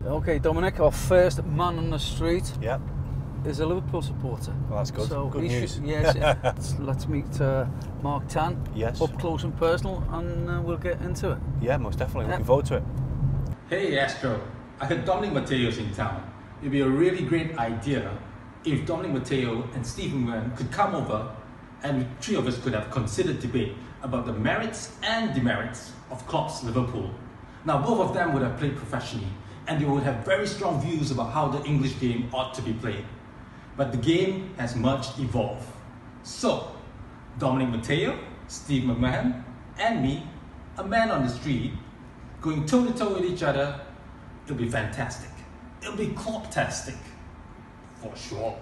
Okay, Dominic, our first man on the street Yep. is a Liverpool supporter. Well, that's good. So Good he news. Yes, let's meet Mark Tan, Yes. up close and personal, and we'll get into it. Yeah, most definitely. Yeah. Looking forward to it. Hey Astro, I heard Dominic Matteo's in town. It'd be a really great idea if Dominic Matteo and Stephen McMahon could come over and the three of us could have considered debate about the merits and demerits of Klopp's Liverpool. Now both of them would have played professionally and they would have very strong views about how the English game ought to be played. But the game has much evolved. So, Dominic Matteo, Steve McMahon, and me, a man on the street, going toe-to-toe with each other, it'll be fantastic. It'll be Klopp-tastic, for sure.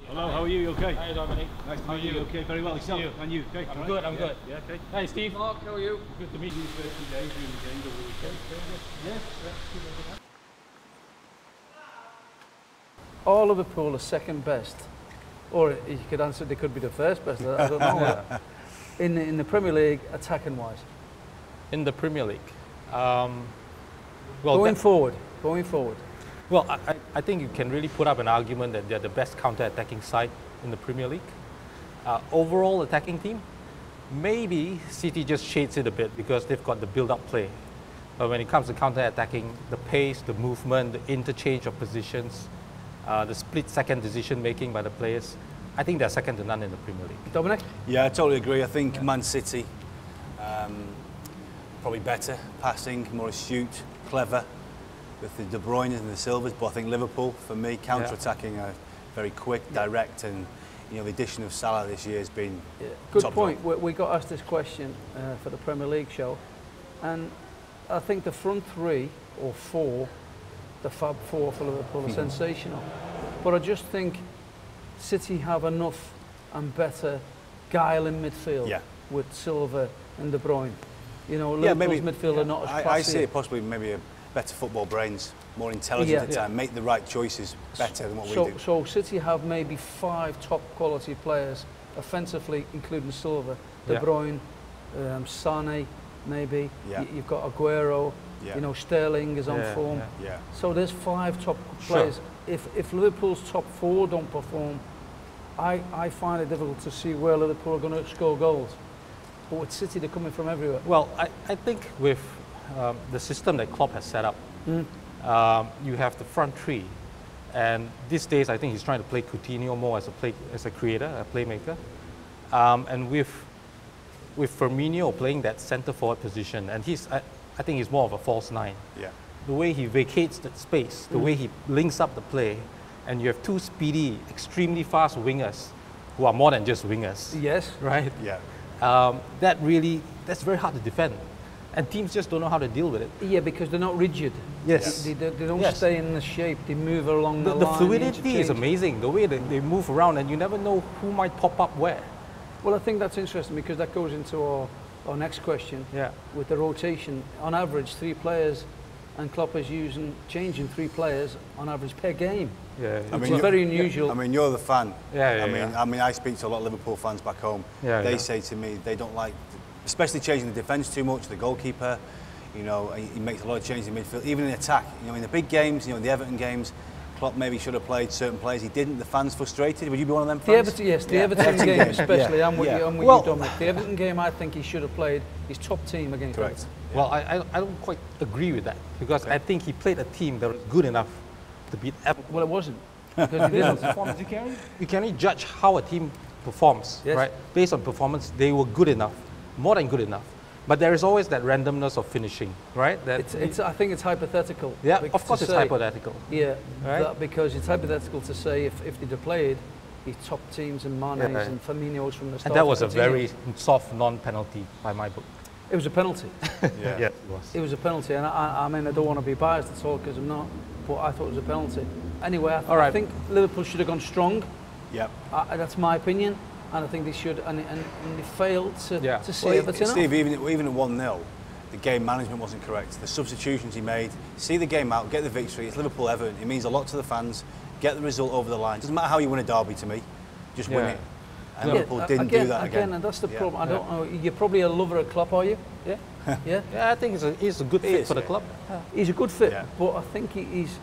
Hello, how are you? You okay? Hi Dominic. Nice to meet you. Okay, very well. Yourself? And you? Okay? I'm All good, right? I'm good. Yeah, okay. Hi Steve. Mark, how are you? Good to meet you. First few days during the game over the weekend. Yes. Are Liverpool are second best? Or you could answer they could be the first best, I don't know. in the Premier League, attacking wise. In the Premier League. Going forward. Well, I think you can really put up an argument that they're the best counter-attacking side in the Premier League. Overall attacking team, maybe City just shades it a bit because they've got the build-up play. But when it comes to counter-attacking, the pace, the movement, the interchange of positions, the split-second decision-making by the players, I think they're second to none in the Premier League. Dominic? Yeah, I totally agree. I think Man City, probably better, passing, more astute, clever, with the De Bruyne and the Silvers. But I think Liverpool, for me, counter-attacking, are very quick, direct, and the addition of Salah this year has been Good top point. draw. We got asked this question for the Premier League show, and I think the front three or four, the Fab Four for Liverpool, are sensational. But I just think City have enough and better guile in midfield with Silva and De Bruyne. Liverpool's midfield are not as classy. I see it possibly maybe a better football brains, more intelligent at time, make the right choices better than what we do. So City have maybe 5 top quality players offensively, including Silva, De Bruyne, Sane, maybe. You've got Aguero. Sterling is on form. So there's 5 top players. If Liverpool's top 4 don't perform, I find it difficult to see where Liverpool are going to score goals. But with City, they're coming from everywhere. Well, I think with the system that Klopp has set up, you have the front three. And these days, I think he's trying to play Coutinho more as a creator, a playmaker. And with Firmino playing that centre-forward position, and I think he's more of a false 9. Yeah. The way he vacates that space, the way he links up the play, and you have 2 speedy, extremely fast wingers who are more than just wingers. Yes. Right? Yeah. That's very hard to defend. And teams just don't know how to deal with it. Yeah, because they're not rigid. Yes. They don't stay in the shape, they move along the line. The fluidity is amazing, the way that they move around, and you never know who might pop up where. Well, I think that's interesting because that goes into our next question. Yeah. With the rotation, on average, 3 players, and Klopp is changing 3 players on average per game. Yeah. Which is very unusual. I mean, you're the fan. I mean, I speak to a lot of Liverpool fans back home. They say to me they don't like, especially changing the defence too much. The goalkeeper, he makes a lot of changes in midfield, even in attack. In the big games, in the Everton games, Klopp maybe should have played certain players. He didn't. The fans frustrated. Would you be one of them fans? The Everton game especially. I'm with you, Dominic. The Everton game, I think he should have played his top team against Everton. Well, I don't quite agree with that because I think he played a team that was good enough to beat Everton. Well, it wasn't. Because he didn't. You can only judge how a team performs, right? Based on performance, they were good enough, more than good enough. But there is always that randomness of finishing, right? I think it's hypothetical. Yeah, of course it's hypothetical. Yeah, right? Because it's hypothetical to say if they'd have played his top teams and Mane's and Firmino's from the start. And that was a very soft non-penalty by my book. It was a penalty. Yeah, it was. It was a penalty, and I mean, I don't want to be biased at all because I'm not, but I thought it was a penalty. Anyway, I think Liverpool should have gone strong. Yep. That's my opinion, and I think they should, and they failed to see Everton. Steve, even at 1-0, the game management wasn't correct. The substitutions he made, see the game out, get the victory. It's Liverpool-Everton. It means a lot to the fans. Get the result over the line. Doesn't matter how you win a derby to me, just win it. And Liverpool didn't do that again. And that's the problem. I don't know. You're probably a lover of Klopp, are you? Yeah. Yeah. Yeah, I think he's a good fit for the club. Yeah. He's a good fit, but I think his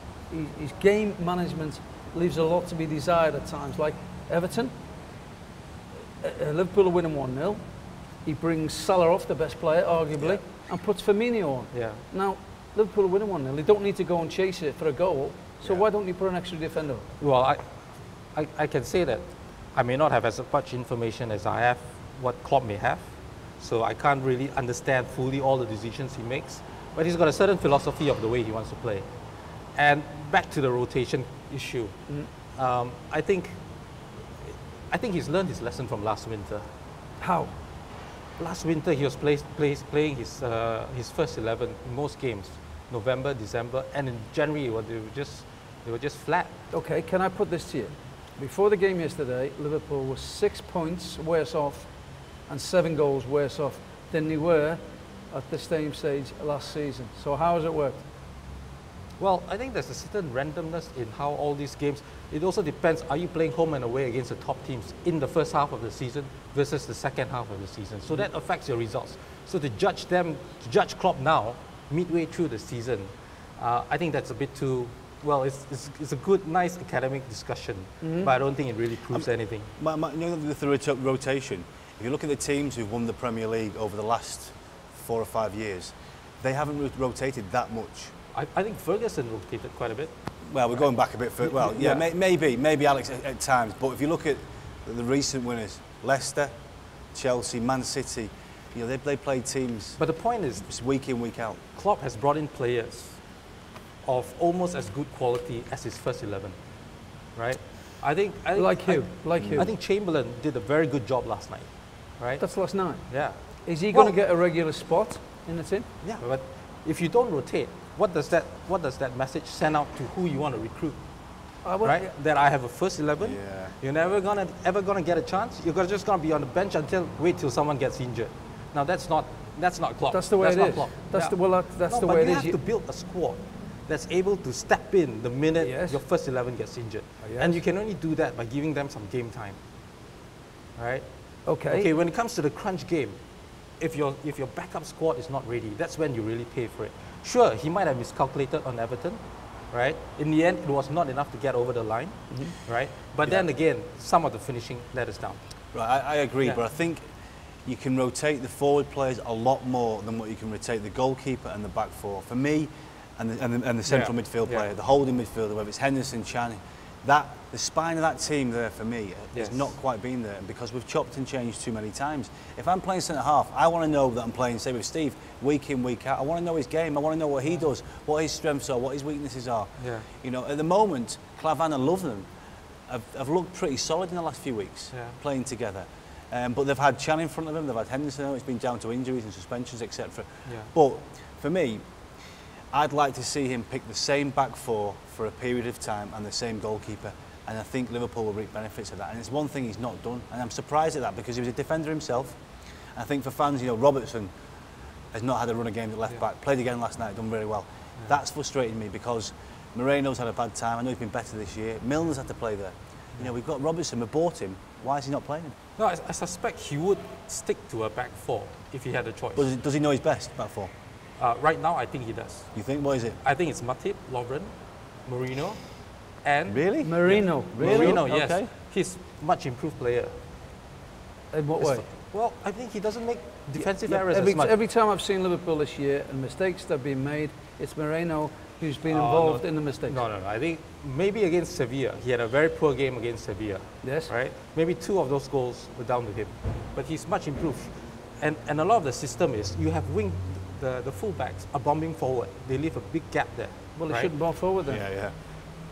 game management leaves a lot to be desired at times. Like Everton, Liverpool are winning 1-0. He brings Salah off, the best player, arguably, and puts Firmino on. Yeah. Now, Liverpool are winning 1-0. They don't need to go and chase it for a goal. So why don't you put an extra defender on? Well, I can say that I may not have as much information as I have what Klopp may have. So I can't really understand fully all the decisions he makes. But he's got a certain philosophy of the way he wants to play. And back to the rotation issue, I think he's learned his lesson from last winter. How? Last winter he was playing his first 11 in most games, November, December, and in January they were just flat. Okay, can I put this to you? Before the game yesterday, Liverpool was 6 points worse off and 7 goals worse off than they were at the same stage last season. So how has it worked? Well, I think there's a certain randomness in how all these games, it also depends, are you playing home and away against the top teams in the first half of the season versus the second half of the season. So that affects your results. So to judge Klopp now, midway through the season, I think that's a bit too, well, it's a good, nice academic discussion, but I don't think it really proves anything. You know, with the rotation, if you look at the teams who've won the Premier League over the last 4 or 5 years, they haven't rotated that much. I think Ferguson rotated quite a bit. Well, we're going back a bit further. Well, maybe Alex at times. But if you look at the recent winners, Leicester, Chelsea, Man City, you know, they played teams. But the point is, week in, week out. Klopp has brought in players of almost as good quality as his first 11, right? I think Chamberlain did a very good job last night, right? That's last night. Yeah. Is he going to get a regular spot in the team? Yeah, but if you don't rotate, what does that message send out to who you want to recruit? Right? That I have a first 11. Yeah. You're never ever gonna get a chance. You're just gonna be on the bench wait till someone gets injured. Now that's not Klopp. That's the way it is. That's the way it is. You have to build a squad that's able to step in the minute your first 11 gets injured, and you can only do that by giving them some game time. All right? Okay. When it comes to the crunch game, if your backup squad is not ready, that's when you really pay for it. Sure, he might have miscalculated on Everton, right? In the end, it was not enough to get over the line, right? But then again, some of the finishing let us down. Right, I agree, but I think you can rotate the forward players a lot more than what you can rotate the goalkeeper and the back four. For me, and the central midfield player, the holding midfielder, whether it's Henderson, Chan, the spine of that team there for me has not quite been there, because we've chopped and changed too many times. If I'm playing centre half, I want to know that I'm playing, say with Steve, week in, week out. I want to know his game. I want to know what he does, what his strengths are, what his weaknesses are. Yeah. You know, at the moment, Klavan and Loveland have looked pretty solid in the last few weeks, playing together. But they've had Chan in front of them, they've had Henderson, it's been down to injuries and suspensions, etc. Yeah. But for me, I'd like to see him pick the same back four for a period of time and the same goalkeeper. And I think Liverpool will reap benefits of that. And it's one thing he's not done. And I'm surprised at that, because he was a defender himself. I think for fans, you know, Robertson has not had a run of games at left back. Played again last night, done very well. Yeah. That's frustrating me, because Moreno's had a bad time. I know he's been better this year. Milner's had to play there. You know, we've got Robertson, we bought him. Why is he not playing him? No, I suspect he would stick to a back four if he had a choice. But does he know his best, back four? Right now, I think he does. You think? What is it? I think it's Matip, Lovren, Moreno, and... Really? Moreno. Really? Moreno, yes. Okay. He's a much improved player. In what way? Well, I think he doesn't make defensive errors as much. Every time I've seen Liverpool this year and mistakes that have been made, it's Moreno who's been involved in the mistakes. No. I think maybe against Sevilla. He had a very poor game against Sevilla. Yes. Right? Maybe 2 of those goals were down to him. But he's much improved. And a lot of the system is you have the fullbacks are bombing forward. They leave a big gap there. Well, they should bomb forward then. Yeah.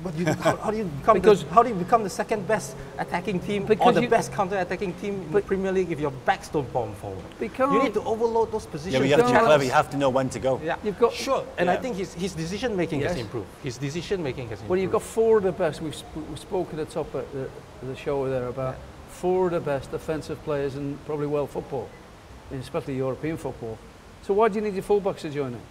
But how do you become the second best attacking team or the best counter-attacking team in the Premier League if your backs don't bomb forward? You need to overload those positions. Yeah, but you have to be clever. You have to know when to go. Yeah, and I think his decision making has improved. His decision making has improved. Well, you've got 4 of the best. We've spoken at the top of the show there about 4 of the best offensive players in probably world football, especially European football. So why do you need your fullbacks to join in?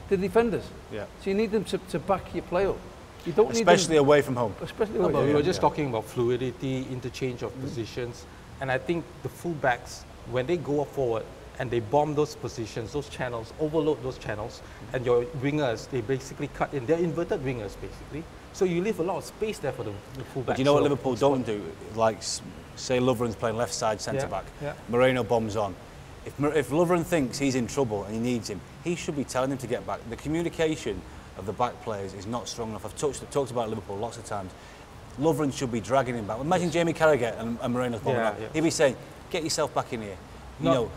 The defenders. Yeah. So you need them to back your play up. You don't especially need away from home. Especially No, away. but we were just talking about fluidity, interchange of positions, and I think the fullbacks, when they go forward and they bomb those positions, those channels, overload those channels, and your wingers, they basically cut in. They're inverted wingers, basically. So you leave a lot of space there for the fullbacks. But you know what Liverpool don't do? Like, say Lovren's playing left side centre-back, Moreno bombs on. If Lovren thinks he's in trouble and he needs him, he should be telling him to get back. The communication of the back players is not strong enough. I've talked about Liverpool lots of times. Lovren should be dragging him back. Imagine Jamie Carragher and Moreno's bombing back. He'd be saying, get yourself back in here. You know,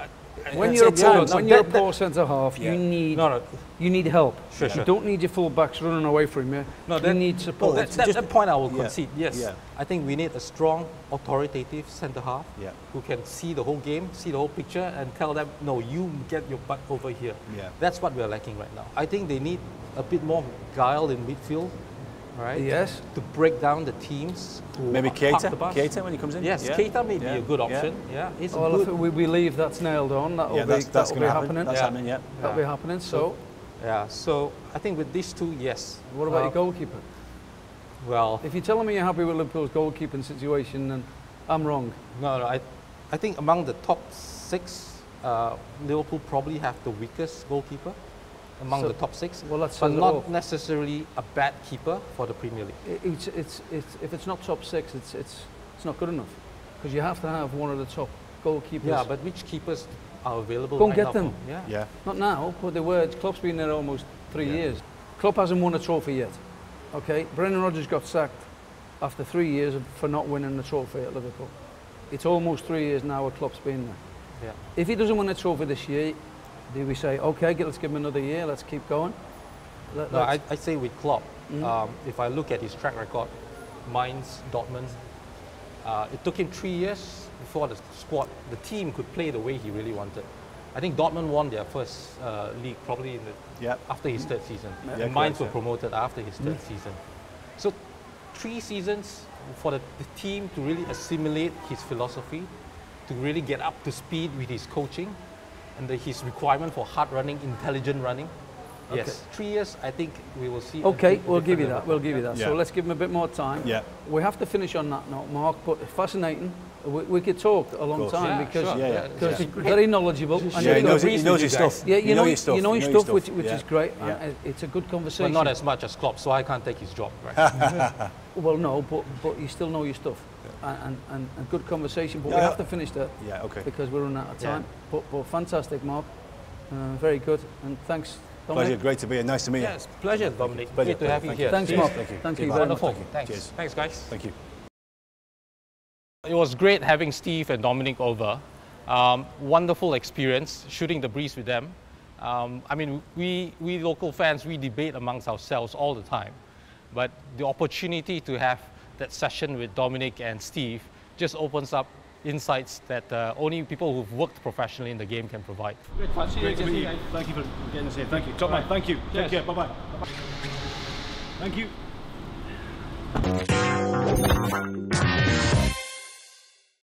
when you're a poor centre half, you need help. Sure. You don't need your full backs running away from you. You need support. That point I will concede. Yes, I think we need a strong, authoritative centre half who can see the whole game, see the whole picture, and tell them, no, you get your butt over here. That's what we're lacking right now. I think they need a bit more guile in midfield. Right? Yes. To break down the teams. Maybe Keita when he comes in? Yes, Keita may be a good option. If we believe that's nailed on, that'll be happening. That's happening, That'll be happening, so I think with these two, yes. What about your goalkeeper? Well, if you're telling me you're happy with Liverpool's goalkeeping situation, then I'm wrong. No, I think among the top 6, Liverpool probably have the weakest goalkeeper. Among the top 6, but not necessarily a bad keeper for the Premier League. If it's not top 6, it's not good enough, because you have to have one of the top goalkeepers. Yeah, but which keepers are available? Go and get them. Yeah. Not now, but they were. Klopp's been there almost 3 years. Klopp hasn't won a trophy yet. Okay, Brendan Rodgers got sacked after 3 years for not winning the trophy at Liverpool. It's almost 3 years now where Klopp's been there. Yeah. If he doesn't win a trophy this year, do we say, okay, let's give him another year, let's keep going? I say with Klopp, if I look at his track record, Mainz, Dortmund, it took him 3 years before the squad, the team could play the way he really wanted. I think Dortmund won their first league probably after his 3rd season. And Mainz were promoted after his 3rd season. So 3 seasons for the team to really assimilate his philosophy, to really get up to speed with his coaching, and his requirement for hard running, intelligent running. Okay. Yes, 3 years, I think we will see. Okay, we'll give you that. We'll give you that. So let's give him a bit more time. Yeah. We have to finish on that note, Mark, but fascinating. We could talk a long time because he's very knowledgeable. He knows his stuff. Yeah, you know his stuff, which is great. And it's a good conversation. But not as much as Klopp, so I can't take his job, right? Well, no, but you still know your stuff. And good conversation, but we have to finish that because we're running out of time. But fantastic, Mark. Very good, and thanks, Dominic. Pleasure, great to be here. Nice to meet you. Yes, pleasure, Dominic. Great to have you here. Thanks, Mark. Thank you very much. Thanks. Thanks, guys. Thank you. It was great having Steve and Dominic over. Wonderful experience shooting the breeze with them. I mean, we local fans, we debate amongst ourselves all the time, but the opportunity to have that session with Dominic and Steve just opens up insights that only people who've worked professionally in the game can provide. Great to meet you. Thank you for getting us here. Thank you. Top man. Thank you. Take care. Bye-bye. Thank you.